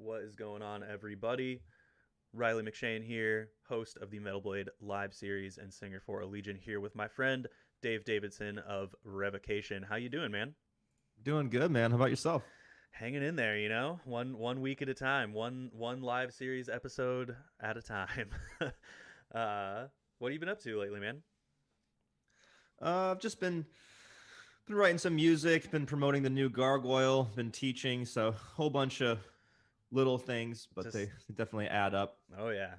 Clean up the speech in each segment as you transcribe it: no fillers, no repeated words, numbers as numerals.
What is going on, everybody? Riley McShane here, host of the Metal Blade live series and singer for Allegiant, here with my friend Dave Davidson of Revocation. How you doing, man? Doing good, man. How about yourself? Hanging in there, one week at a time, one live series episode at a time. What have you been up to lately, man? I've just been writing some music, been promoting the new Gargoyle, been teaching, so a whole bunch of little things, but they Just definitely add up. Oh yeah,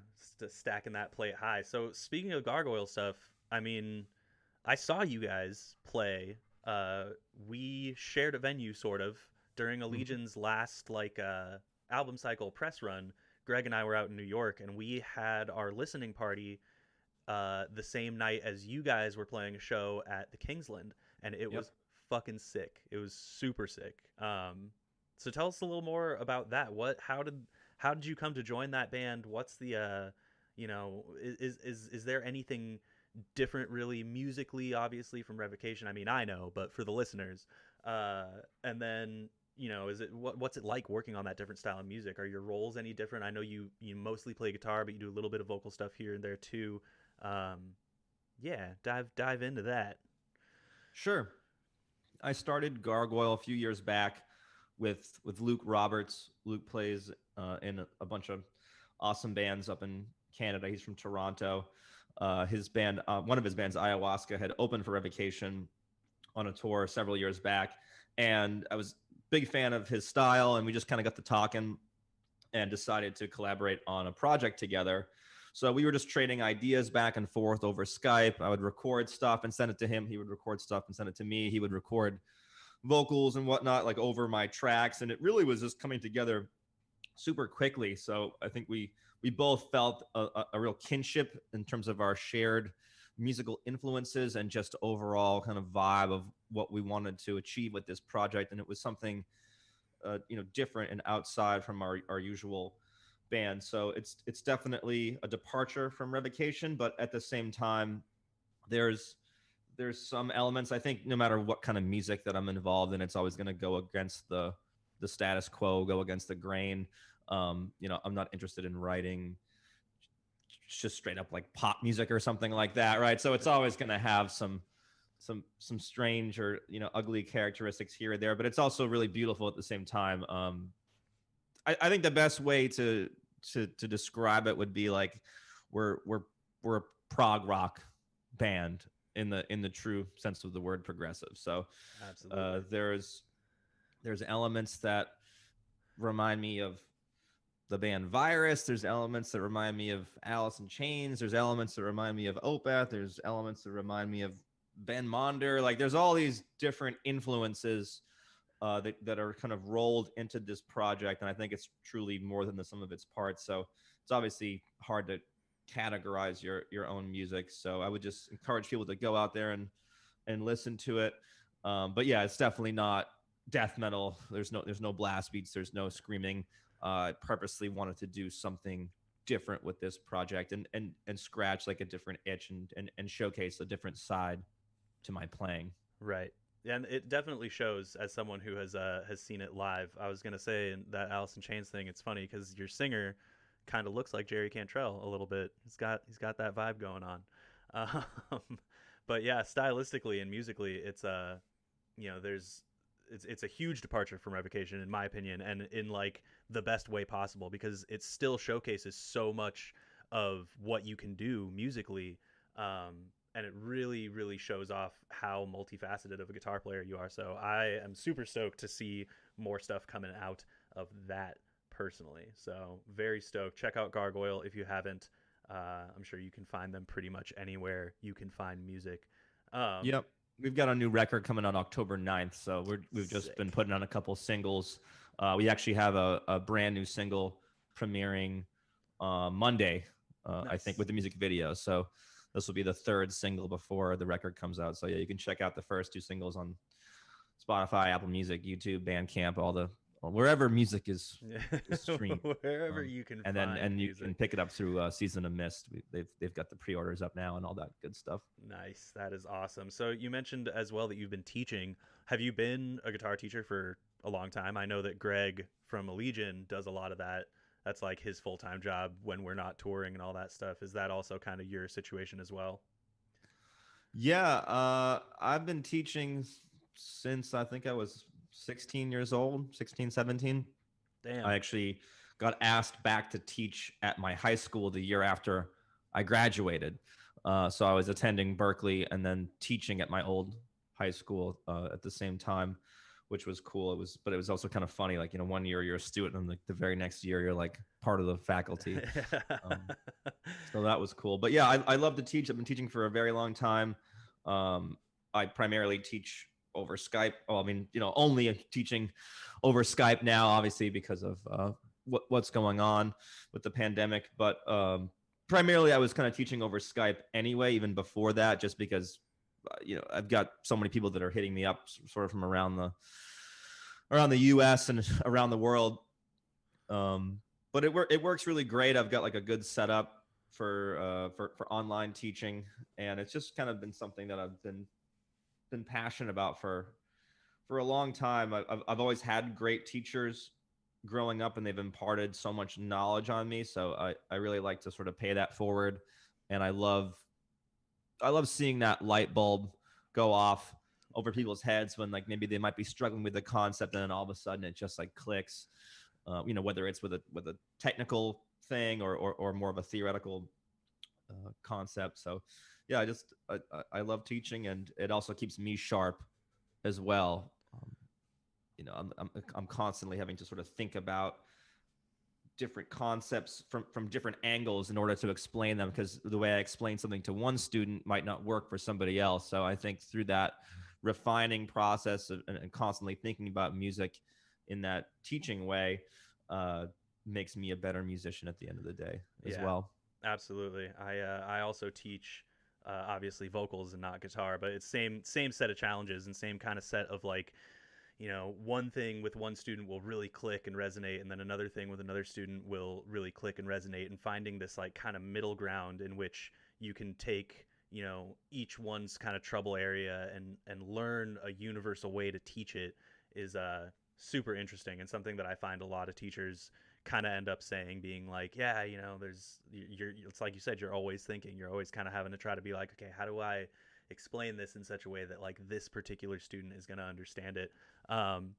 stacking that plate high. So speaking of gargoyle stuff, I mean, I saw you guys play. We shared a venue sort of during Mhm. Allegion's last album cycle press run. Greg and I were out in New York, and we had our listening party the same night as you guys were playing a show at the Kingsland, and it Yep. was fucking sick. It was super sick. So tell us a little more about that. How did you come to join that band? What's the is there anything different really musically, obviously from Revocation? I mean, I know, but for the listeners, and then is it what's it like working on that different style of music? Are your roles any different? I know you mostly play guitar, but you do a little bit of vocal stuff here and there too. um, yeah, dive into that. Sure. I started Gargoyle a few years back with Luke Roberts. Luke plays in a bunch of awesome bands up in Canada. He's from Toronto. His band, one of his bands, Ayahuasca, had opened for Revocation on a tour several years back, and I was a big fan of his style, and we just kind of got to talking and decided to collaborate on a project together. So we were just trading ideas back and forth over Skype. I would record stuff and send it to him. He would record stuff and send it to me. He would record vocals and whatnot, like over my tracks. And it really was just coming together super quickly. So I think we both felt a real kinship in terms of our shared musical influences and just overall kind of vibe of what we wanted to achieve with this project. And it was something different and outside from our usual band. So it's definitely a departure from Revocation, but at the same time, there's there's some elements. I think no matter what kind of music that I'm involved in, it's always going to go against the status quo, go against the grain. I'm not interested in writing just straight up like pop music or something like that, right? So it's always going to have some strange or ugly characteristics here or there, but it's also really beautiful at the same time. I think the best way to describe it would be like we're we're we're a prog rock band in the true sense of the word progressive. So Absolutely. there's elements that remind me of the band Virus. There's elements that remind me of Alice in Chains. There's elements that remind me of Opeth. There's elements that remind me of Ben Monder. Like there's all these different influences that are kind of rolled into this project, and I think it's truly more than the sum of its parts. So it's obviously hard to categorize your own music. So I would just encourage people to go out there and listen to it. But yeah, it's definitely not death metal. There's no blast beats. There's no screaming. I purposely wanted to do something different with this project and scratch like a different itch and showcase a different side to my playing. Right. And it definitely shows as someone who has seen it live. I was gonna say in that Alice in Chains thing. It's funny because your singer kind of looks like Jerry Cantrell a little bit. He's got that vibe going on. Um, but yeah, stylistically and musically, there's it's a huge departure from Revocation in my opinion, and in like the best way possible because it still showcases so much of what you can do musically. And it really really shows off how multifaceted of a guitar player you are. So I am super stoked to see more stuff coming out of that personally. So very stoked. Check out Gargoyle if you haven't. I'm sure you can find them pretty much anywhere you can find music. um, Yep. We've got a new record coming out October 9th. So we've just been Sick. putting on a couple singles. We actually have a brand new single premiering Monday, I think, Nice. with the music video. So this will be the third single before the record comes out. So yeah, you can check out the first two singles on Spotify, Apple Music, YouTube, Bandcamp, wherever music is streamed. Wherever Um, you can and then find and you music. can pick it up through Season of Mist. They've got the pre-orders up now and all that good stuff. Nice. That is awesome. So you mentioned as well that you've been teaching. Have you been a guitar teacher for a long time? I know that Greg from Allegiant does a lot of that. That's like his full-time job when we're not touring and all that stuff. Is that also kind of your situation as well? Yeah, I've been teaching since I think I was 16 years old, 16, 17. I Damn. actually got asked back to teach at my high school the year after I graduated. So I was attending Berkeley and then teaching at my old high school at the same time, which was cool. But it was also kind of funny. Like, one year you're a student, and the very next year you're like part of the faculty. Um, so that was cool. But yeah, I love to teach. I've been teaching for a very long time. Um, I primarily teach over Skype. Oh, I mean, only teaching over Skype now, obviously because of what's going on with the pandemic. But primarily, I was kind of teaching over Skype anyway, even before that, just because I've got so many people that are hitting me up, sort of from around the U.S. and around the world. Um, but it works really great. I've got like a good setup for online teaching, and it's just kind of been something that I've been passionate about for a long time. I've always had great teachers growing up, and they've imparted so much knowledge on me. So I really like to sort of pay that forward, and I love seeing that light bulb go off over people's heads when like maybe they might be struggling with the concept, and then all of a sudden it just like clicks. Whether it's with a technical thing or more of a theoretical concept. So yeah, I love teaching, and it also keeps me sharp as well. I'm constantly having to sort of think about different concepts from different angles in order to explain them, because the way I explain something to one student might not work for somebody else. So I think through that refining process and constantly thinking about music in that teaching way uh, makes me a better musician at the end of the day as Yeah, well. absolutely. I also teach obviously vocals and not guitar, but it's same set of challenges and same kind of set of like, one thing with one student will really click and resonate, and then another thing with another student will really click and resonate, and finding this like kind of middle ground in which you can take, each one's kind of trouble area and learn a universal way to teach it is super interesting, and something that I find a lot of teachers kind of end up saying, being like, yeah, there's it's like you said, you're always thinking, you're always kind of having to try to be like, okay, how do I explain this in such a way that like this particular student is going to understand it. um,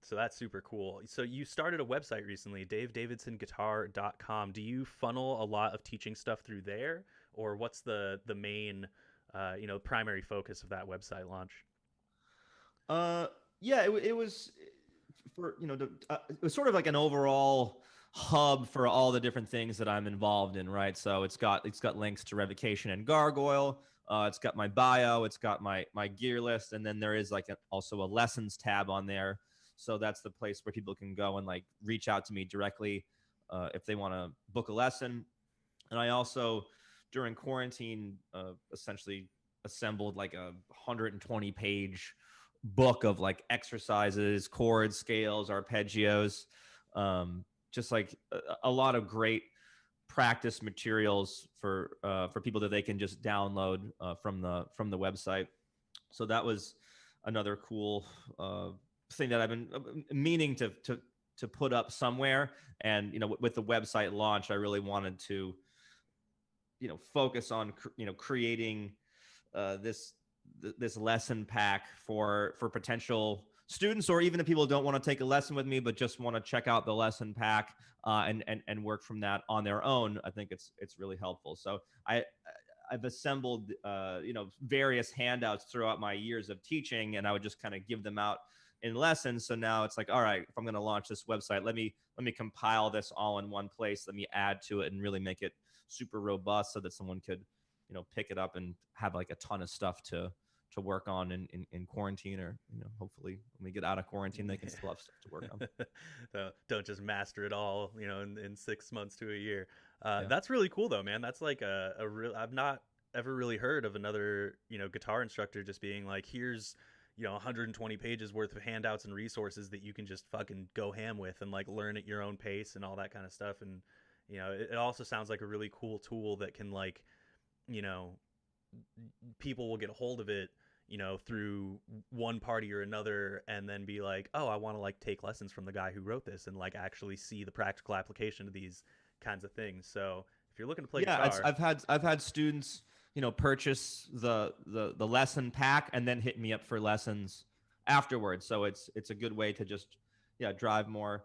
so that's super cool. So you started a website recently, davedavidsonguitar.com. Do you funnel a lot of teaching stuff through there, or what's the main primary focus of that website launch? Uh, yeah, it was for it was sort of like an overall hub for all the different things that I'm involved in, right? So it's got links to Revocation and Gargoyle. It's got my bio, it's got my gear list, and then there is like also a lessons tab on there. So that's the place where people can go and like reach out to me directly if they want to book a lesson. And I also, during quarantine, essentially assembled like a 120-page book of like exercises, chords, scales, arpeggios, just like a lot of great practice materials for people that they can just download from the website. So that was another cool thing that I've been meaning to put up somewhere. And with the website launch, I really wanted to focus on creating this lesson pack for potential students, or even if people don't want to take a lesson with me but just want to check out the lesson pack and work from that on their own. I think it's really helpful. So I've assembled various handouts throughout my years of teaching, and I would just kind of give them out in lessons. So now it's like, all right, if I'm going to launch this website, let me compile this all in one place. Let me add to it and really make it super robust so that someone could pick it up and have like a ton of stuff to work on in quarantine, or hopefully when we get out of quarantine they can still have stuff to work on. Don't just master it all, in 6 months to a year. Yeah. That's really cool though, man. That's like a real, I've not ever really heard of another, guitar instructor just being like, here's, 120 pages worth of handouts and resources that you can just fucking go ham with and like learn at your own pace and all that kind of stuff. And it also sounds like a really cool tool that can like, you know, people will get a hold of it, through one party or another, and then be like, oh, I want to like take lessons from the guy who wrote this and like actually see the practical application of these kinds of things. So if you're looking to play Yeah, guitar, I've had students, purchase the lesson pack and then hit me up for lessons afterwards. So it's a good way to just, yeah, drive more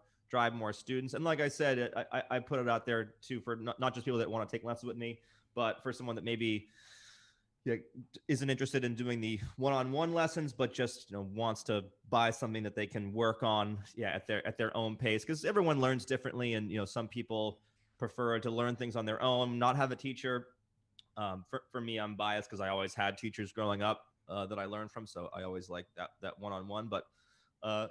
students. And like I said, I put it out there too for not just people that want to take lessons with me, but for someone that maybe, yeah, isn't interested in doing the one-on-one lessons, but just wants to buy something that they can work on, yeah, at their own pace, because everyone learns differently, and some people prefer to learn things on their own, not have a teacher. For me, I'm biased because I always had teachers growing up that I learned from, so I always like that one-on-one. But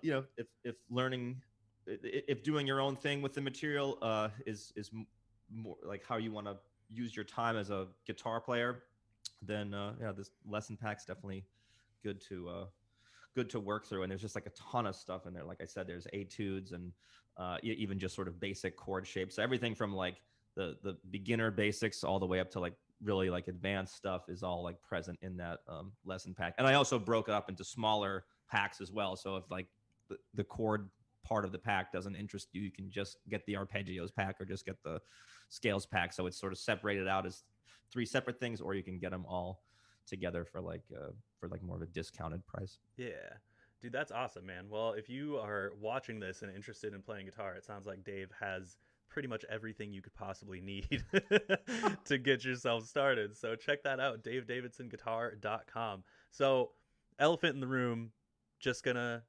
if learning, if doing your own thing with the material is more like how you want to use your time as a guitar player, then yeah, this lesson pack's definitely good to work through. And there's just like a ton of stuff in there. Like I said, there's etudes and even just sort of basic chord shapes. So everything from like the beginner basics all the way up to like really like advanced stuff is all like present in that lesson pack. And I also broke it up into smaller packs as well. So if like the chord part of the pack doesn't interest you, you can just get the arpeggios pack or just get the scales pack. So it's sort of separated out as 3 separate things, or you can get them all together for like more of a discounted price. yeah. Dude, that's awesome, man. Well, if you are watching this and interested in playing guitar, it sounds like Dave has pretty much everything you could possibly need to get yourself started. So check that out, davedavidsonguitar.com. So, elephant in the room, just gonna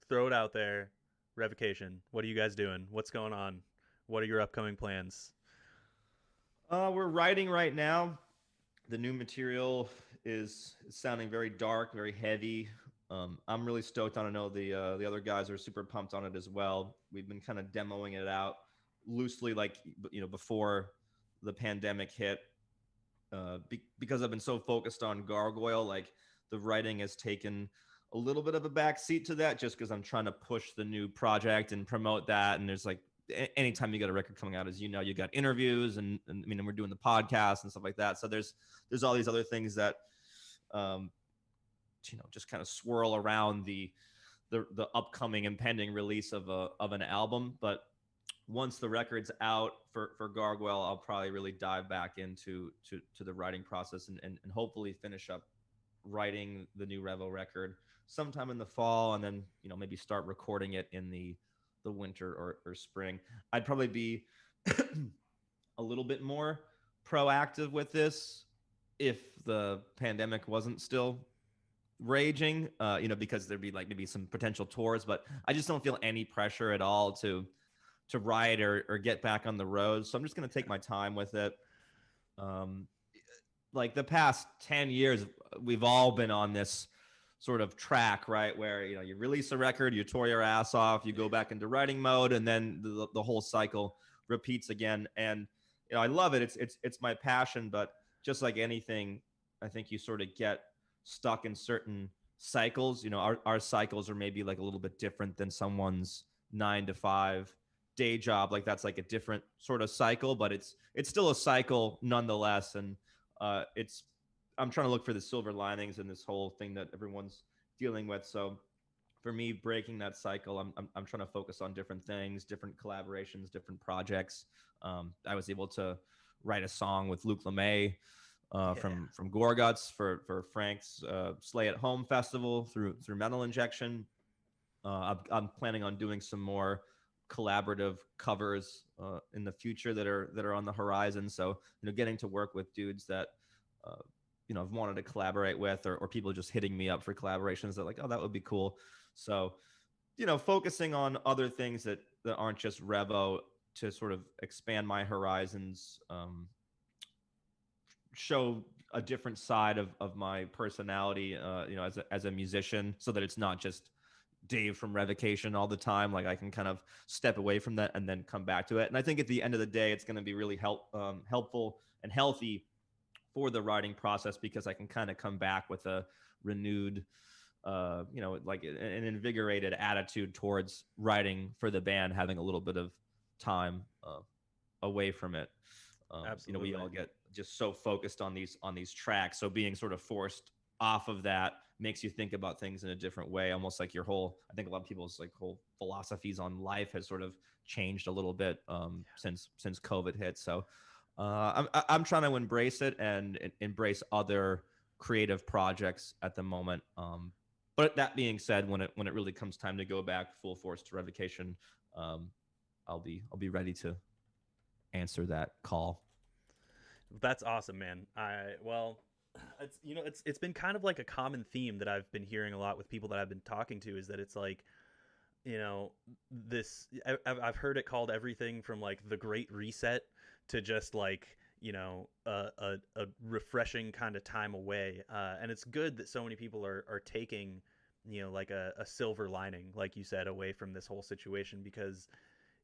throw it out there. Revocation. What are you guys doing? What's going on? What are your upcoming plans? We're writing right now. The new material is sounding very dark, very heavy. I'm really stoked on it. I know the other guys are super pumped on it as well. We've been kind of demoing it out loosely, like before the pandemic hit, because I've been so focused on Gargoyle. Like the writing has taken a little bit of a back seat to that, just because I'm trying to push the new project and promote that. And there's like anytime you got a record coming out, as you know, you got interviews and I mean, we're doing the podcast and stuff like that. So there's all these other things that, just kind of swirl around the upcoming impending release of an album. But once the record's out for Gargoyle, I'll probably really dive back into the writing process and hopefully finish up writing the new Revo record sometime in the fall, and then maybe start recording it in the winter or spring. I'd probably be a little bit more proactive with this if the pandemic wasn't still raging, because there'd be like maybe some potential tours, but I just don't feel any pressure at all to write or get back on the road. So I'm just going to take my time with it. Like the past 10 years, we've all been on this sort of track, right? Where, you release a record, you tour your ass off, you go back into writing mode, and then the whole cycle repeats again. And, I love it. It's my passion, but just like anything, I think you sort of get stuck in certain cycles. Our cycles are maybe like a little bit different than someone's 9 to 5 day job. Like that's like a different sort of cycle, but it's still a cycle nonetheless. And I'm trying to look for the silver linings in this whole thing that everyone's dealing with. So for me, breaking that cycle, I'm trying to focus on different things, different collaborations, different projects. I was able to write a song with Luke LeMay from Gorguts for Frank's Slay at Home festival through Metal Injection. I'm planning on doing some more collaborative covers in the future that are on the horizon. So getting to work with dudes that I've wanted to collaborate with, or people just hitting me up for collaborations that like, oh, that would be cool. So focusing on other things that aren't just Revo to sort of expand my horizons, show a different side of my personality, as a musician, so that it's not just Dave from Revocation all the time. Like I can kind of step away from that and then come back to it. And I think at the end of the day, it's going to be really helpful and healthy for the writing process, because I can kind of come back with a renewed like an invigorated attitude towards writing for the band, having a little bit of time away from it. We Absolutely. all get just so focused on these tracks, so being sort of forced off of that makes you think about things in a different way, almost like your whole, I think a lot of people's like whole philosophies on life has sort of changed a little bit since COVID hit. So I'm trying to embrace it and embrace other creative projects at the moment. But that being said, when it really comes time to go back full force to Revocation, um, I'll be ready to answer that call. That's awesome, man. It's it's been kind of like a common theme that I've been hearing a lot with people that I've been talking to is that it's like, you know, this I've heard it called everything from like the Great Reset to just like, a refreshing kind of time away. And it's good that so many people are taking, like a silver lining, like you said, away from this whole situation because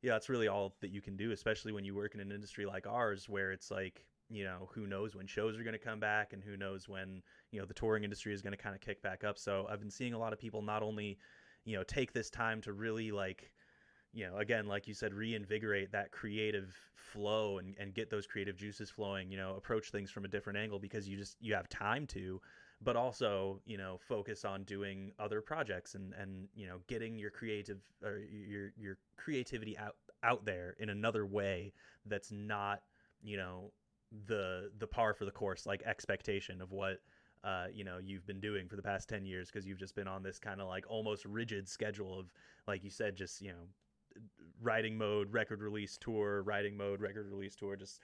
yeah, that's really all that you can do, especially when you work in an industry like ours where it's like, who knows when shows are going to come back and who knows when, the touring industry is going to kind of kick back up. So I've been seeing a lot of people not only, take this time to really like, again, like you said, reinvigorate that creative flow and get those creative juices flowing, approach things from a different angle because you have time to, but also, focus on doing other projects and getting your creative or your creativity out there in another way that's not, the par for the course, like expectation of what, you've been doing for the past 10 years because you've just been on this kind of like almost rigid schedule of, like you said, just, writing mode, writing mode, record release tour, just,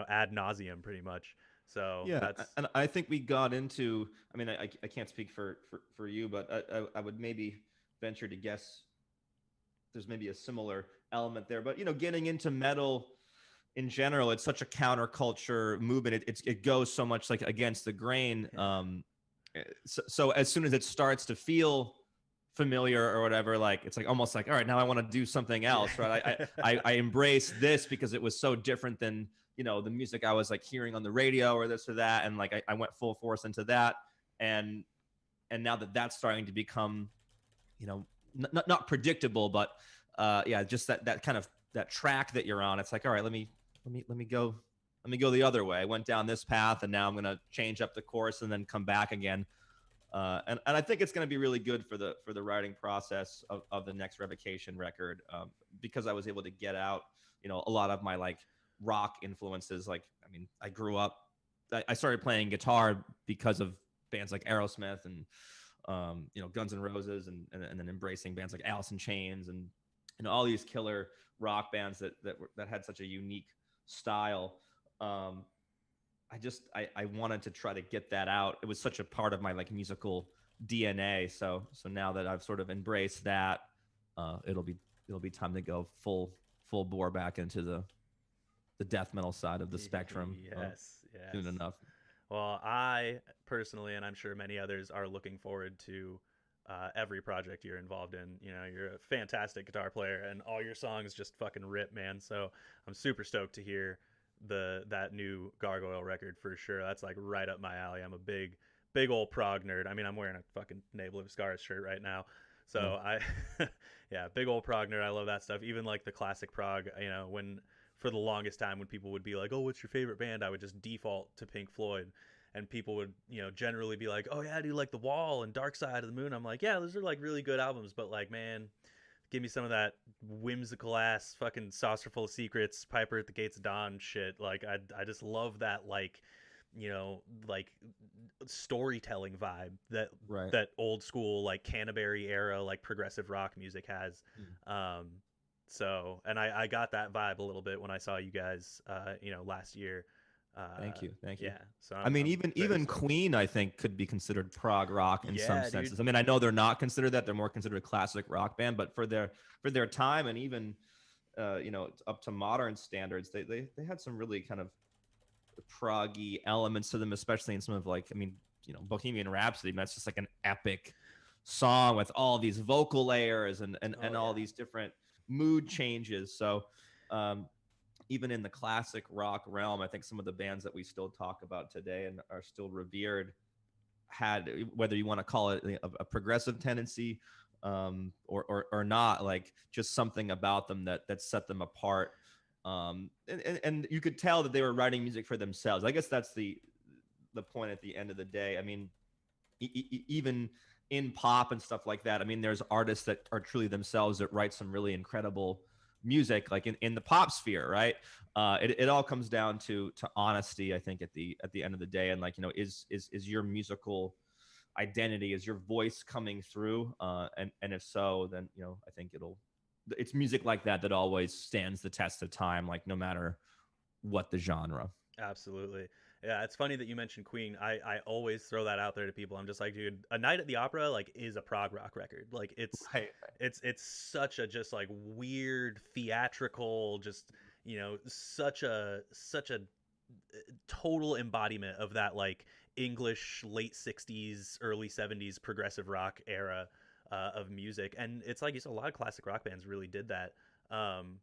ad nauseum pretty much. So Yeah, that's, and I think we got into. I mean, I can't speak for you, but I would maybe venture to guess there's maybe a similar element there. But getting into metal in general, it's such a counterculture movement. It goes so much like against the grain. yeah. So as soon as it starts to feel familiar or whatever, like it's like almost like, all right, now I want to do something else, right? I, Yeah. I embrace this because it was so different than the music I was like hearing on the radio or this or that, and like I went full force into that, and now that that's starting to become not predictable, but yeah, just that kind of that track that you're on. It's like, all right, let me go the other way. I went down this path, and now I'm gonna change up the course and then come back again. And I think it's going to be really good for the writing process of the next Revocation record, because I was able to get out a lot of my like rock influences. Like, I mean, I grew up, I started playing guitar because of bands like Aerosmith and Guns N' Roses, and then embracing bands like Alice in Chains and all these killer rock bands that had such a unique style. I wanted to try to get that out. It was such a part of my like musical DNA. So now that I've sort of embraced that, it'll be time to go full bore back into the death metal side of the spectrum. Yes, Soon yes. enough. Well, I personally, and I'm sure many others, are looking forward to every project you're involved in. You're a fantastic guitar player, and all your songs just fucking rip, man. So I'm super stoked to hear that new Gargoyle record for sure. That's like right up my alley. I'm a big old prog nerd. I mean, I'm wearing a fucking Navel of Scars shirt right now. Yeah. So I yeah, big old prog nerd. I love that stuff. Even like the classic prog, when for the longest time when people would be like, "Oh, what's your favorite band?" I would just default to Pink Floyd. And people would, generally be like, "Oh yeah, I do like The Wall and Dark Side of the Moon." I'm like, "Yeah, those are like really good albums, but like, man, give me some of that whimsical ass fucking Saucer Full of Secrets, Piper at the Gates of Dawn shit." Like I just love that like, like storytelling vibe that Right. that old school like Canterbury era like progressive rock music has. Mm. Um, so and I got that vibe a little bit when I saw you guys, last year. Thank you. Thank you. Yeah, so I mean, I'm even very even stoked. Queen, I think, could be considered prog rock in some Yeah, dude. senses. I mean, I know they're not considered that; they're more considered a classic rock band. But for their time, and even up to modern standards, they had some really kind of proggy elements to them, especially in some of like, I mean, Bohemian Rhapsody. That's just like an epic song with all these vocal layers and Oh all yeah. these different mood changes. So um, even in the classic rock realm, I think some of the bands that we still talk about today and are still revered had, whether you want to call it a progressive tendency, or not, like just something about them that set them apart. And you could tell that they were writing music for themselves. I guess that's the point at the end of the day. I mean, even in pop and stuff like that, I mean, there's artists that are truly themselves that write some really incredible music, like in the pop sphere, right? It all comes down to honesty, I think, at the end of the day. And like, is your musical identity, is your voice coming through? And if so, then I think it's music like that that always stands the test of time, like no matter what the genre. Absolutely. Yeah, it's funny that you mentioned Queen. I always throw that out there to people. I'm just like, dude, A Night at the Opera like is a prog rock record. Like Right. it's such a just like weird theatrical, just such a total embodiment of that like English late 60s, early 70s progressive rock era of music. And it's like you saw a lot of classic rock bands really did that. Um,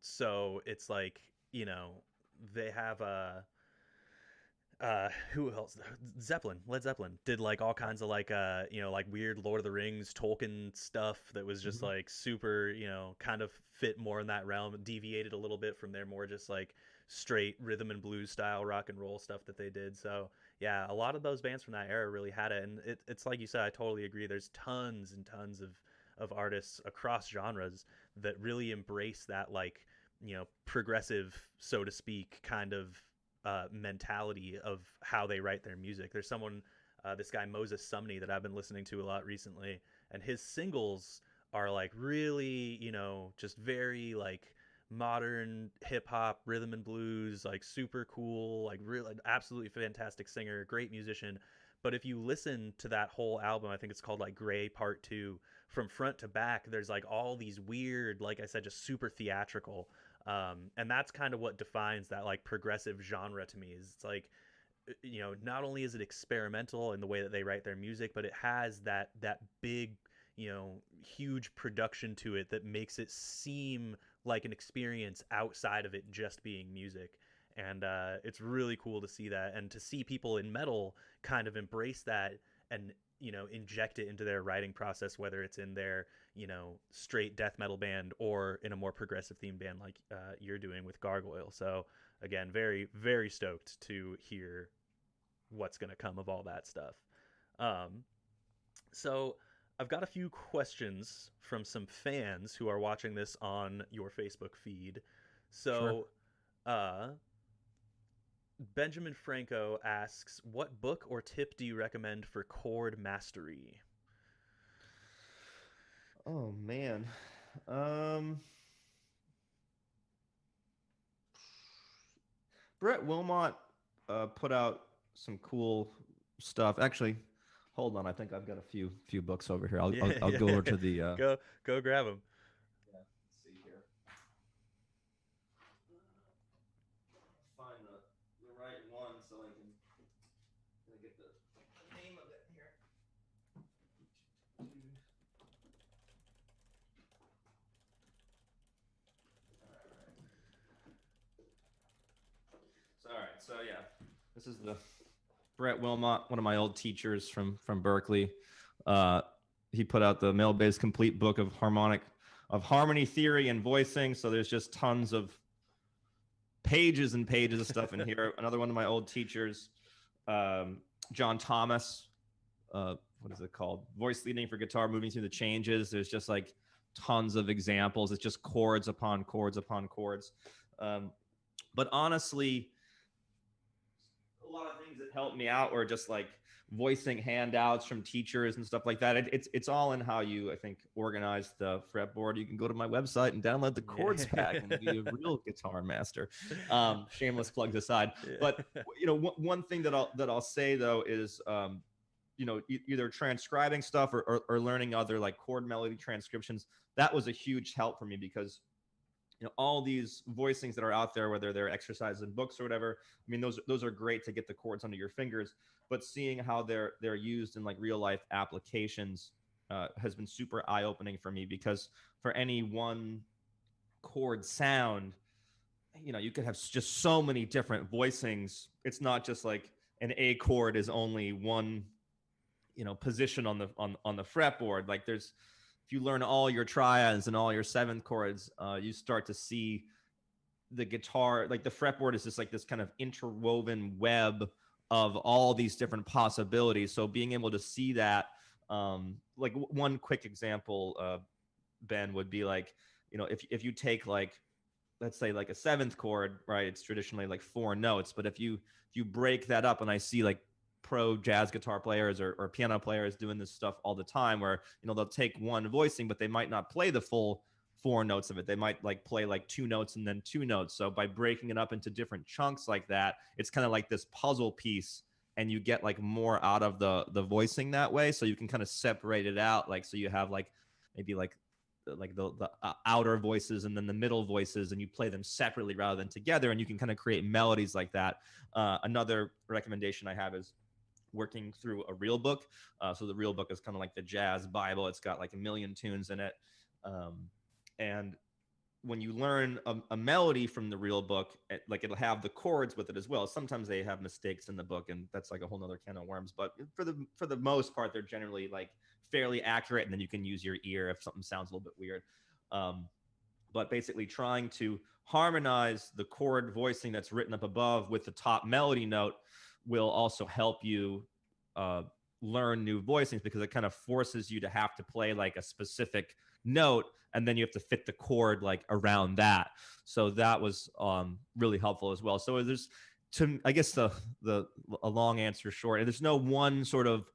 so it's like, they have a who else? Led Zeppelin did like all kinds of like like weird Lord of the Rings Tolkien stuff that was just Mhm. like super, kind of fit more in that realm, deviated a little bit from their more just like straight rhythm and blues style rock and roll stuff that they did. So yeah, a lot of those bands from that era really had it. And it's like you said, I totally agree, there's tons and tons of artists across genres that really embrace that like progressive, so to speak, kind of mentality of how they write their music. There's someone, this guy Moses Sumney, that I've been listening to a lot recently, and his singles are like really, just very like modern hip hop, rhythm and blues, like super cool, like really absolutely fantastic singer, great musician. But if you listen to that whole album, I think it's called like Gray Part 2, from front to back, there's like all these weird, like I said, just super theatrical, and that's kind of what defines that like progressive genre to me. Is it's like, not only is it experimental in the way that they write their music, but it has that big, huge production to it that makes it seem like an experience outside of it just being music. And it's really cool to see that, and to see people in metal kind of embrace that and inject it into their writing process, whether it's in their straight death metal band or in a more progressive themed band like you're doing with Gargoyle. So again, very very stoked to hear what's going to come of all that stuff. um, so I've got a few questions from some fans who are watching this on your Facebook feed. Sure. So uh, Benjamin Franco asks, what book or tip do you recommend for chord mastery? Oh man. Um, Brett Wilmot put out some cool stuff. Actually, hold on. I think I've got a few books over here. I'll Yeah, I'll, I'll yeah, go over yeah. to the. Go grab them. Yeah, let's see here. Find the right one so I can get the name of it here. So, all right. So yeah, this is the Brett Wilmot, one of my old teachers from Berkeley. Uh, he put out the Mel Bay's complete book of harmony theory and voicing. So there's just tons of pages and pages of stuff in here. Another one of my old teachers, John Thomas. What is it called? Voice leading for guitar, moving through the changes. There's just like tons of examples. It's just chords upon chords upon chords. But honestly, a lot of things that helped me out were just like voicing handouts from teachers and stuff like that. It's all in how you, I think, organize the fretboard. You can go to my website and download the chords pack and be a real guitar master. Shameless plugs aside, but one thing that I'll say though is either transcribing stuff or learning other like chord melody transcriptions. That was a huge help for me because all these voicings that are out there, whether they're exercises in books or whatever, I mean those are great to get the chords under your fingers, but seeing how they're used in like real life applications has been super eye-opening for me, because for any one chord sound, you could have just so many different voicings. It's not just like an A chord is only one position on the fretboard. Like there's, if you learn all your triads and all your seventh chords, you start to see the guitar, like the fretboard is just like this kind of interwoven web of all these different possibilities. So being able to see that, like one quick example, Ben, would be like, if you take like, let's say like a seventh chord, right? It's traditionally like 4 notes, but if you break that up, and I see like pro jazz guitar players or piano players doing this stuff all the time, where they'll take one voicing, but they might not play the full 4 notes of it. They might like play like 2 notes and then 2 notes. So by breaking it up into different chunks like that, it's kind of like this puzzle piece, and you get like more out of the voicing that way. So you can kind of separate it out, like, so you have like maybe like the outer voices and then the middle voices, and you play them separately rather than together, and you can kind of create melodies like that. Another recommendation I have is working through a real book. So the real book is kind of like the jazz Bible. It's got like a million tunes in it. And when you learn a melody from the real book, like it'll have the chords with it as well. Sometimes they have mistakes in the book, and that's like a whole nother can of worms. But for the most part, they're generally like fairly accurate, and then you can use your ear if something sounds a little bit weird. But basically trying to harmonize the chord voicing that's written up above with the top melody note will also help you learn new voicings, because it kind of forces you to have to play like a specific note, and then you have to fit the chord like around that. So that was really helpful as well. So there's, I guess a long answer short, there's no one sort of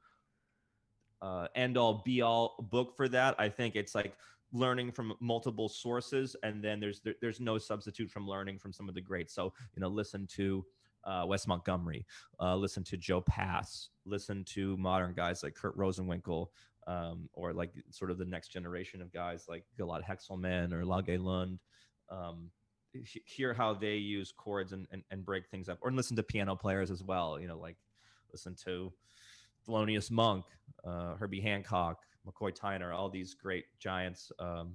end all be all book for that. I think it's like learning from multiple sources, and then there's no substitute from learning from some of the greats. So listen to Wes Montgomery, listen to Joe Pass, listen to modern guys like Kurt Rosenwinkel, or like sort of the next generation of guys like Gilad Hexelman or Lage Lund. Hear how they use chords and break things up, or listen to piano players as well. Like listen to Thelonious Monk, Herbie Hancock, McCoy Tyner, all these great giants of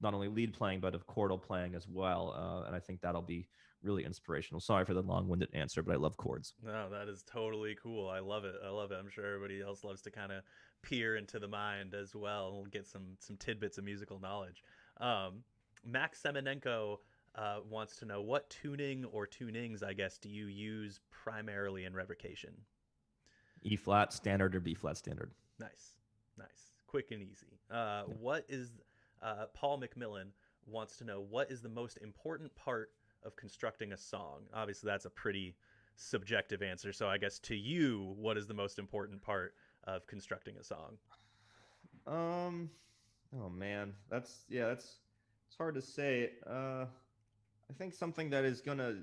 not only lead playing but of chordal playing as well. And I think that'll be really inspirational. Sorry for the long-winded answer, but I love chords. No, that is totally cool. I love it. I love it. I'm sure everybody else loves to kind of peer into the mind as well and get some tidbits of musical knowledge. Max Semenenko wants to know, what tuning or tunings, I guess, do you use primarily in Revocation? E flat standard or B flat standard? Nice, nice, quick and easy. What is Paul McMillan wants to know, what is the most important part of constructing a song? Obviously, that's a pretty subjective answer. So I guess to you, what is the most important part of constructing a song? Oh man, it's hard to say. I think something that is gonna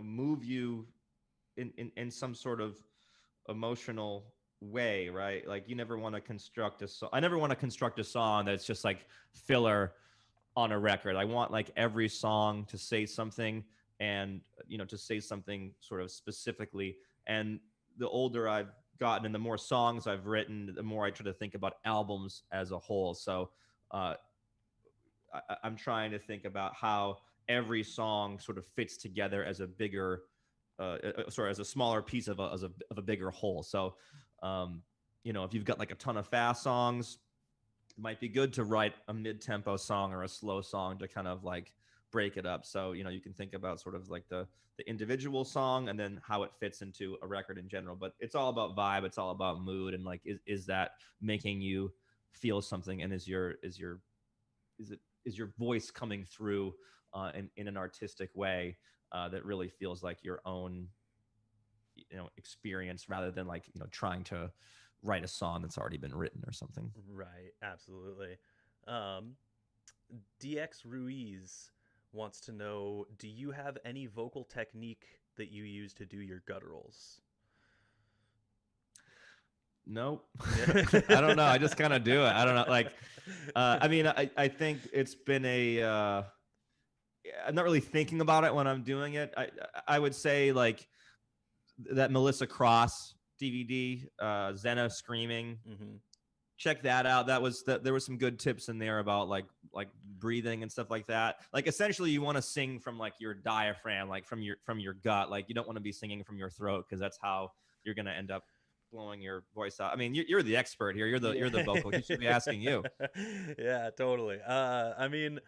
move you in some sort of emotional way, right? Like you never want to construct a song. I never want to construct a song that's just like filler on a record. I want like every song to say something, and to say something sort of specifically. And the older I've gotten and the more songs I've written, the more I try to think about albums as a whole. So I'm trying to think about how every song sort of fits together as a bigger as a smaller piece of a bigger whole. So if you've got like a ton of fast songs, it might be good to write a mid-tempo song or a slow song to kind of like break it up. So you can think about sort of like the individual song and then how it fits into a record in general. But it's all about vibe, it's all about mood, and like is that making you feel something, and is your voice coming through in an artistic way that really feels like your own experience, rather than like trying to write a song that's already been written or something. Right, absolutely. DX Ruiz wants to know, do you have any vocal technique that you use to do your gutturals? Nope. I don't know. I just kind of do it. I don't know. Like, I mean, I think it's been I'm not really thinking about it when I'm doing it. I would say like that Melissa Cross DVD, Zena Screaming. Mm-hmm. Check that out. There was some good tips in there about like breathing and stuff like that. Like essentially you want to sing from like your diaphragm, like from your gut. Like you don't want to be singing from your throat, because that's how you're going to end up blowing your voice out? I mean, you're the expert here. You're the Yeah. vocal. He should be asking you. Yeah, totally. I mean,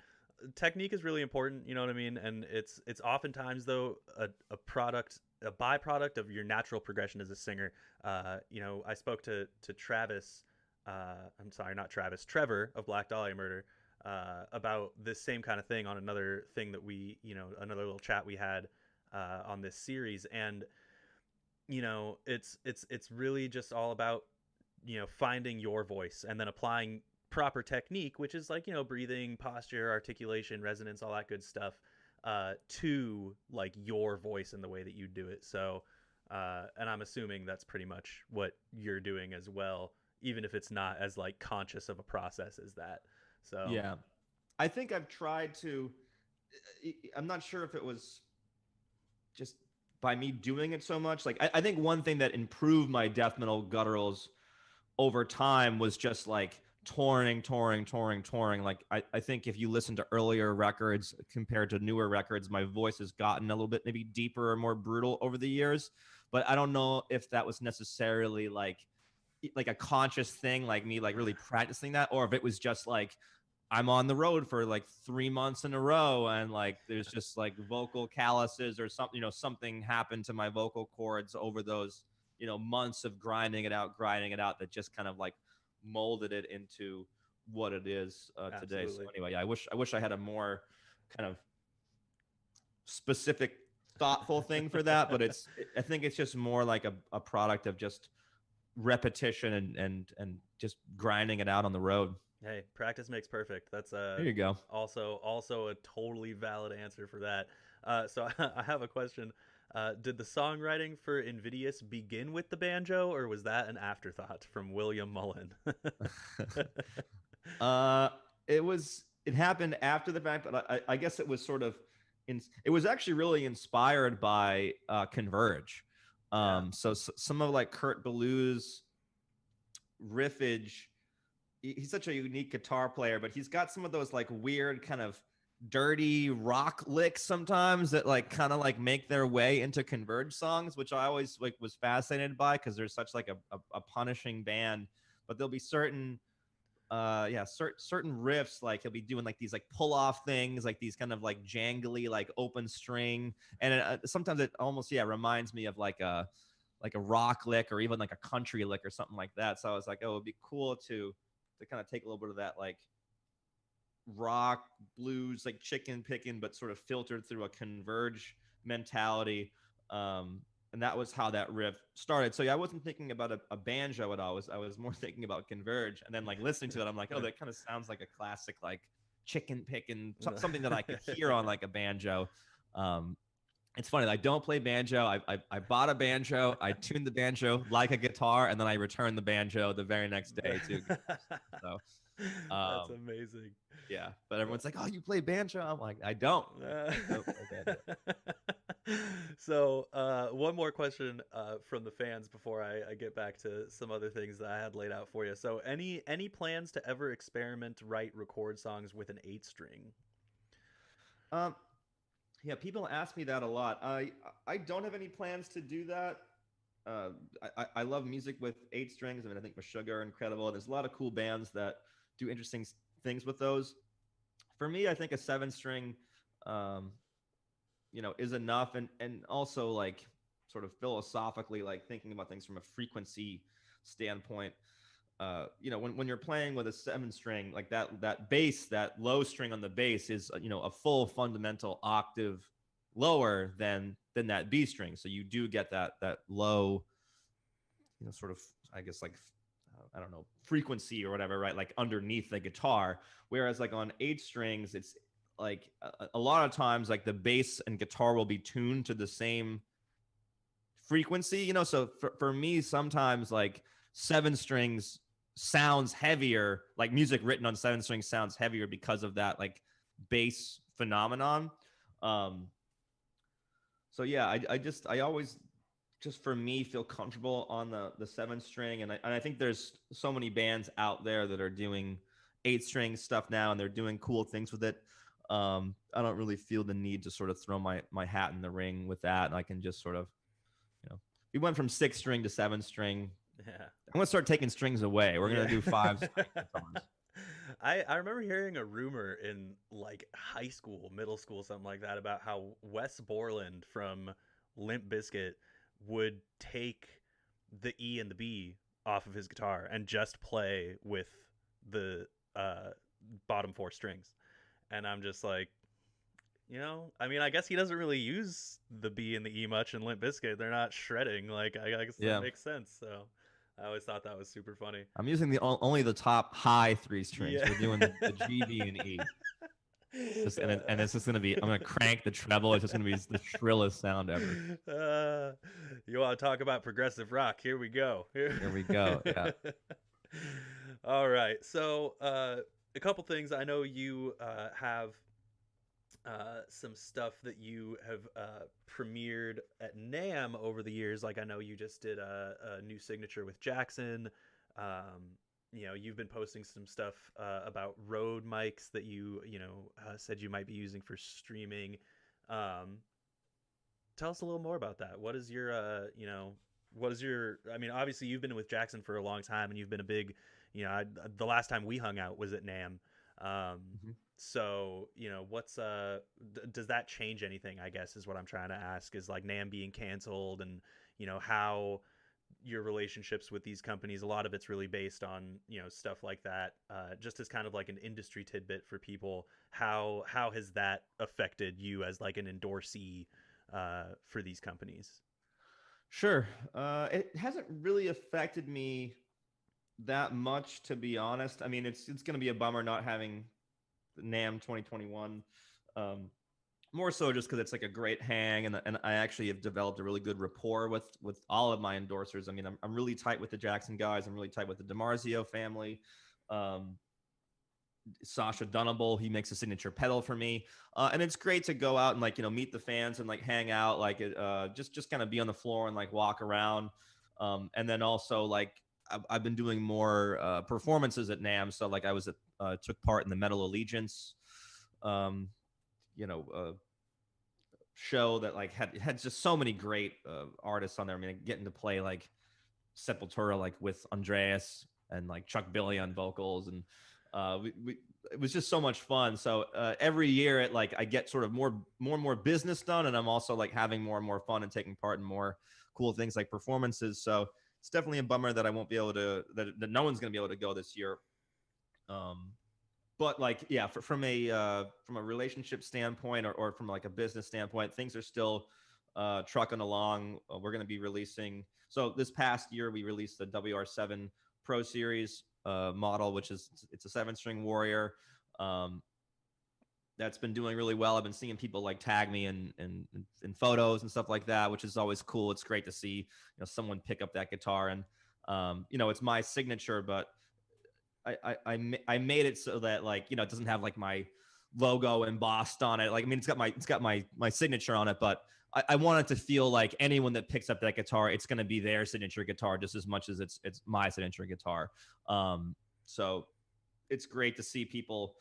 technique is really important, you know what I mean? And it's oftentimes though a product, a byproduct of your natural progression as a singer. You know, I spoke to Travis, I'm sorry, not Travis, Trevor of Black Dahlia Murder, about this same kind of thing on another thing that we, you know, another little chat we had on this series. And you know, it's really just all about, you know, finding your voice and then applying proper technique, which is like, you know, breathing, posture, articulation, resonance, all that good stuff, to like your voice and the way that you do it. So and I'm assuming that's pretty much what you're doing as well, even if it's not as like conscious of a process as that. So Yeah, I think I've tried to. I'm not sure if it was just by me doing it so much. Like I think one thing that improved my death metal gutturals over time was just like touring. Like I think if you listen to earlier records compared to newer records, my voice has gotten a little bit maybe deeper or more brutal over the years. But I don't know if that was necessarily like a conscious thing, like me like really practicing that, or if it was just like I'm on the road for like 3 months in a row and like there's just like vocal calluses or something, something happened to my vocal cords over those, months of grinding it out that just kind of like molded it into what it is today. So absolutely. anyway, yeah, I wish I had a more kind of specific, thoughtful thing for that, but I think it's just more like a product of just repetition and just grinding it out on the road. Hey, practice makes perfect. That's There you go. also a totally valid answer for that. So I have a question. Did the songwriting for Invidious begin with the banjo, or was that an afterthought from William Mullen? uh, it happened after the fact, but I guess it was sort of it was actually really inspired by Converge. Yeah. So some of like Kurt Ballew's riffage. He's such a unique guitar player, but he's got some of those like weird kind of dirty rock licks sometimes that like kind of like make their way into Converge songs, which I always like was fascinated by because there's such like a punishing band. But there'll be certain certain riffs, like he'll be doing like these like pull off things, like these kind of like jangly like open string, and sometimes it almost reminds me of like a rock lick or even like a country lick or something like that. So I was like, oh, it'd be cool to kind of take a little bit of that like rock blues like chicken picking but sort of filtered through a Converge mentality. And that was how that riff started. So yeah, I wasn't thinking about a banjo at all. I was more thinking about Converge, and then like listening to it, I'm like, oh, that kind of sounds like a classic like chicken picking, something that I could hear on like a banjo. It's funny. I don't play banjo. I bought a banjo. I tuned the banjo like a guitar, and then I returned the banjo the very next day to guitars. So That's um, amazing. yeah, but everyone's like, "Oh, you play banjo?" I'm like, "I don't. I don't play banjo." So, one more question from the fans before I get back to some other things that I had laid out for you. So, any plans to ever experiment, write, record songs with an eight string? Um, yeah, people ask me that a lot. I don't have any plans to do that. Uh, I love music with eight strings. I mean, I think Meshuggah are incredible. There's a lot of cool bands that do interesting things with those. For me, I think a seven string, um, is enough. And also like sort of philosophically, like thinking about things from a frequency standpoint. When you're playing with a seven string, like that bass, that low string on the bass is a full fundamental octave lower than that B string. So you do get that low, sort of, I guess, like I don't know, frequency or whatever, right? Like underneath the guitar. Whereas like on eight strings, it's like a lot of times like the bass and guitar will be tuned to the same frequency, so for me sometimes like seven strings sounds heavier, like music written on seven strings sounds heavier because of that like bass phenomenon. um so I always just for me feel comfortable on the seven string, and I think there's so many bands out there that are doing eight string stuff now and they're doing cool things with it. I don't really feel the need to sort of throw my hat in the ring with that, and I can just sort of, we went from six string to seven string I'm gonna start taking strings away. We're Yeah. gonna do five string guitars. I remember hearing a rumor in like high school, middle school, something like that, about how Wes Borland from Limp Bizkit would take the E and the B off of his guitar and just play with the uh, bottom four strings. And I'm just like, I mean, I guess he doesn't really use the B and the E much in Limp Bizkit. They're not shredding. Like, I guess that Yeah, makes sense. So I always thought that was super funny. I'm using only the top high three strings. Yeah. We're doing the G, B, and E. Just and it's just gonna be. I'm gonna crank the treble. It's just gonna be the shrillest sound ever. You want to talk about progressive rock? Here we go. Here we go. Yeah. All right. So, a couple things. I know you have some stuff that you have premiered at NAMM over the years. Like I know you just did a new signature with Jackson. You've been posting some stuff about Rode mics that you said you might be using for streaming. Um, Tell us a little more about that. I mean, obviously you've been with Jackson for a long time and you've been a big, the last time we hung out was at NAMM. Um, Mhm. so, does that change anything, I guess, is what I'm trying to ask, is like NAMM being canceled and, how your relationships with these companies, a lot of it's really based on, stuff like that. Just as kind of like an industry tidbit for people, how has that affected you as like an endorsee for these companies? Sure. It hasn't really affected me that much, to be honest. I mean, it's going to be a bummer not having NAMM 2021. More so just because it's like a great hang, and I actually have developed a really good rapport with all of my endorsers. I mean, I'm really tight with the Jackson guys. I'm really tight with the DiMarzio family. Um, Sasha Dunable, he makes a signature pedal for me, and it's great to go out and like meet the fans and like hang out, like just kind of be on the floor and like walk around, and then also like I've been doing more performances at NAMM. So like I was took part in the Metal Allegiance, um, you know, show that like had just so many great artists on there. I mean, getting to play like Sepultura like with Andreas and like Chuck Billy on vocals, and it was just so much fun. So every year I get sort of more and more business done, and I'm also like having more and more fun and taking part in more cool things like performances. So it's definitely a bummer that I won't be able to that no one's going to be able to go this year. Um, but like yeah, from a relationship standpoint, or from like a business standpoint, things are still trucking along. We're going to be releasing, so this past year we released the WR7 Pro Series model, which is it's a 7-string Warrior. um, that's been doing really well. I've been seeing people like tag me in photos and stuff like that, which is always cool. It's great to see someone pick up that guitar, and it's my signature, but I made it so that like it doesn't have like my logo embossed on it. Like I mean, it's got my signature on it, but I want it to feel like anyone that picks up that guitar, it's going to be their signature guitar just as much as it's my signature guitar. So it's great to see people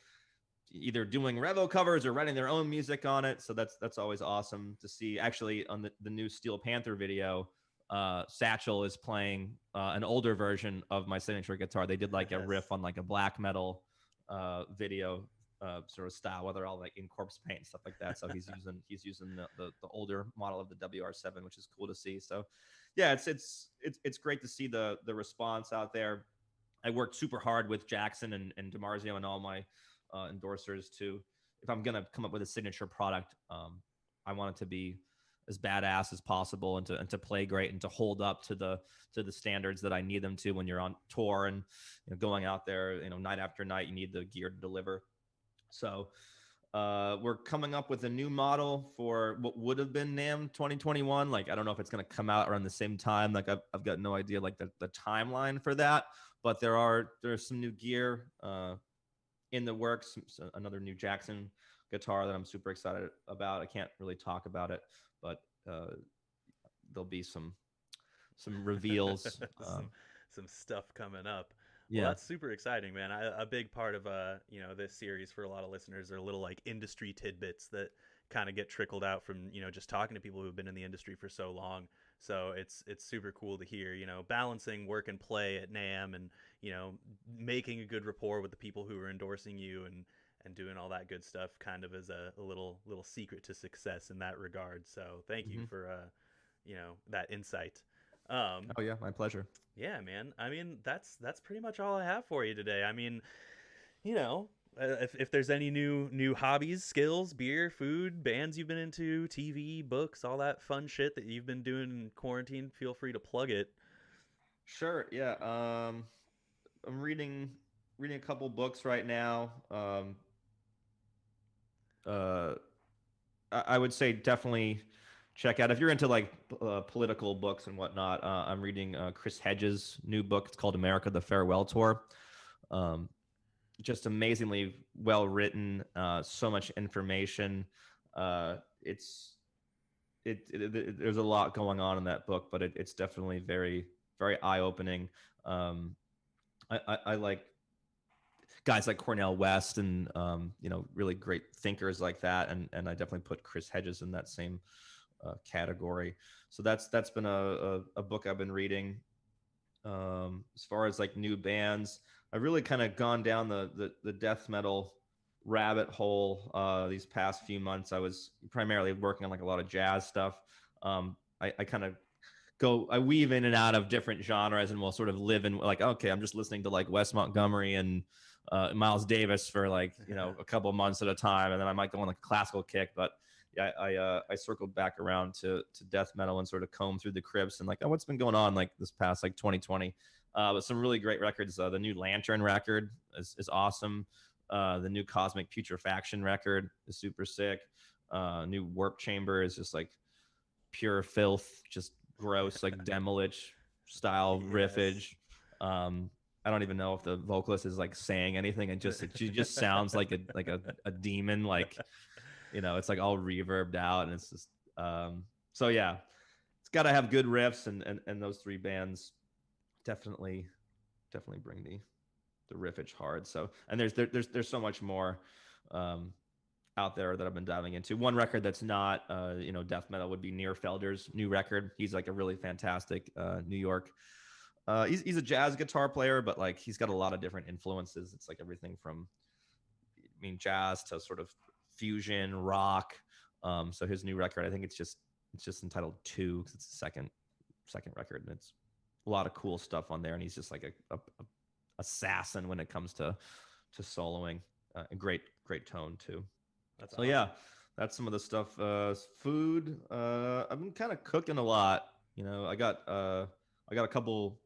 either doing Revo covers or writing their own music on it. So that's always awesome to see. Actually, on the new Steel Panther video, Satchel is playing an older version of my signature guitar. They did like a Yes. riff on like a black metal video sort of style, where they're all like in corpse paint and stuff like that. So he's using the older model of the WR7, which is cool to see. So yeah, it's great to see the response out there. I worked super hard with Jackson and DiMarzio and all my endorsers to, if I'm gonna come up with a signature product, I want it to be as badass as possible, and to play great, and to hold up to the standards that I need them to when you're on tour and going out there night after night. You need the gear to deliver. So we're coming up with a new model for what would have been NAMM 2021. Like I don't know if it's going to come out around the same time. Like I've got no idea like the timeline for that, but there's some new gear in the works. Another new Jackson guitar that I'm super excited about. I can't really talk about it, but there'll be some reveals. Some stuff coming up. Well, Yeah. that's super exciting, man. A big part of this series for a lot of listeners are little like industry tidbits that kind of get trickled out from just talking to people who've been in the industry for so long. So it's super cool to hear, balancing work and play at NAM, and making a good rapport with the people who are endorsing you, and doing all that good stuff, kind of as a little secret to success in that regard. So thank you Hmm. for that insight. Um, Oh yeah, my pleasure. yeah, man. I mean, that's pretty much all I have for you today. I mean, you know, if there's any new hobbies, skills, beer, food, bands you've been into, TV, books, all that fun shit that you've been doing in quarantine, feel free to plug it. Sure. Yeah. I'm reading a couple books right now. Uh, I would say definitely check out if you're into like political books and whatnot. I'm reading Chris Hedges' new book. It's called America: The Farewell Tour. Um, just amazingly well written. So much information. It's there's a lot going on in that book, but it's definitely very eye opening. Um, I like guys like Cornell West and really great thinkers like that, and I definitely put Chris Hedges in that same category. So that's been a book I've been reading. As far as like new bands, I've really kind of gone down the death metal rabbit hole these past few months. I was primarily working on like a lot of jazz stuff. I kind of I weave in and out of different genres, and will sort of live in like, okay, I'm just listening to like Wes Montgomery and Miles Davis for like a couple of months at a time, and then I might go on like a classical kick. But yeah, I circled back around to death metal and sort of combed through the crypts and like, oh, what's been going on like this past like 2020. But some really great records. The new Lantern record is awesome. The new Cosmic Putrefaction record is super sick. New Warp Chamber is just like pure filth, just gross, like Demilich style Yes. riffage. I don't even know if the vocalist is like saying anything. She just sounds like a demon. Like it's like all reverbed out, and it's just so yeah. It's got to have good riffs, and those three bands definitely bring the riffage hard. So and there's so much more. Um, Out there that I've been diving into. One record that's not, death metal would be Felder's new record. He's like a really fantastic New York. He's a jazz guitar player, but like he's got a lot of different influences. It's like everything from, jazz to sort of fusion rock. So his new record, I think it's just entitled Two, because it's the second record, and it's a lot of cool stuff on there. And he's just like a assassin when it comes to soloing. A great tone too. That's So yeah, awesome. that's some of the stuff. Food. I've been kind of cooking a lot. I got a couple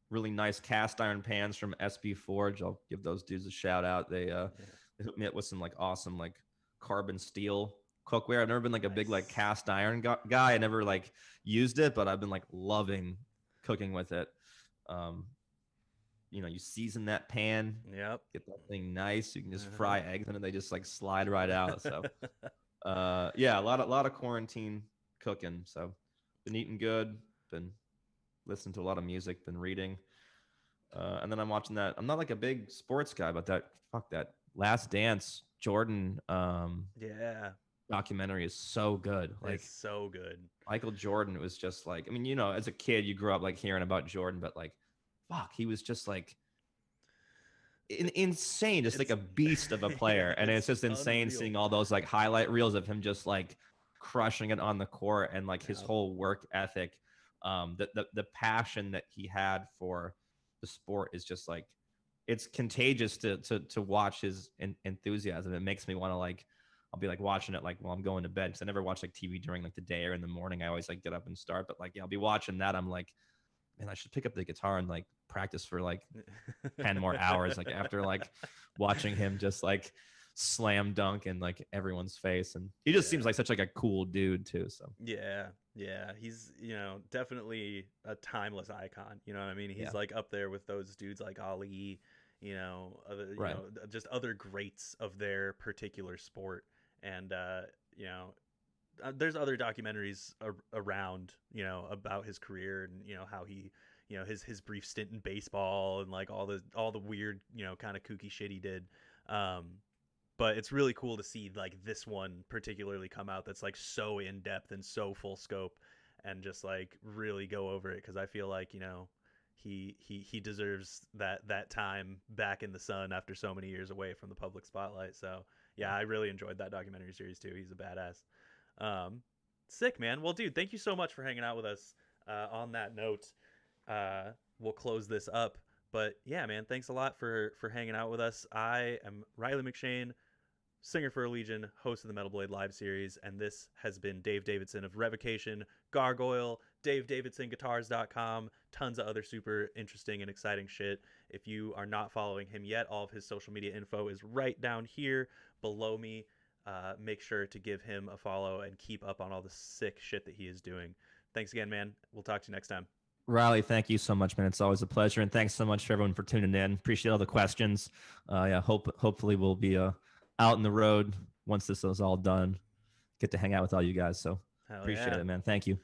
really nice cast iron pans from SB Forge. I'll give those dudes a shout out. Yeah. They hooked me up with some like awesome like carbon steel cookware. I've never been like a big like Nice. cast iron guy. I never like used it, but I've been like loving cooking with it. Um, you season that pan, Yep. get that thing nice. You can just Uh-huh. fry eggs in it; they just like slide right out. So yeah, a lot of quarantine cooking. So been eating good, been listening to a lot of music, been reading, and then I'm watching that. I'm not like a big sports guy, but that Last Dance Jordan Yeah. documentary is so good. It's Like so good. Michael Jordan was just like, I mean, as a kid you grew up like hearing about Jordan, but like, fuck, he was just like insane, just like It's a beast of a yeah, player. And it's it's just insane unreal. seeing all those like highlight reels of him just like crushing it on the court, and like his Yeah. whole work ethic. The passion that he had for the sport is just like, it's contagious to watch his enthusiasm. It makes me want to like, I'll be like watching it like while I'm going to bed, because I never watch like TV during like the day or in the morning. I always like get up and start, but like, yeah, I'll be watching that. I'm like, man, I should pick up the guitar and like practice for like 10 more hours, like after like watching him just like slam dunk in like everyone's face. And he just seems Yeah. like such like a cool dude too. So Yeah, yeah, he's definitely a timeless icon. You know what I mean? yeah, He's like up there with those dudes like Ali, right. just other greats of their particular sport. And you know, there's other documentaries around about his career, and how he his brief stint in baseball, and like all the weird kind of kooky shit he did. Um, but it's really cool to see like this one particularly come out that's like so in depth and so full scope, and just like really go over it, because I feel like, he deserves that time back in the sun after so many years away from the public spotlight. So yeah, I really enjoyed that documentary series too. He's a badass. Um, Sick, man. Well, dude, thank you so much for hanging out with us. On that note, we'll close this up. But yeah, man, thanks a lot for hanging out with us. I am Riley McShane, singer for Legion, host of the Metal Blade Live series, and this has been Dave Davidson of Revocation, Gargoyle, DaveDavidsonGuitars.com, tons of other super interesting and exciting shit. If you are not following him yet, all of his social media info is right down here below me. Make sure to give him a follow and keep up on all the sick shit that he is doing. Thanks again, man. We'll talk to you next time. Riley, thank you so much, man. It's always a pleasure, and thanks so much for everyone for tuning in. Appreciate all the questions. Yeah, hopefully we'll be out in the road once this is all done. Get to hang out with all you guys. So Hell appreciate yeah. it, man. Thank you.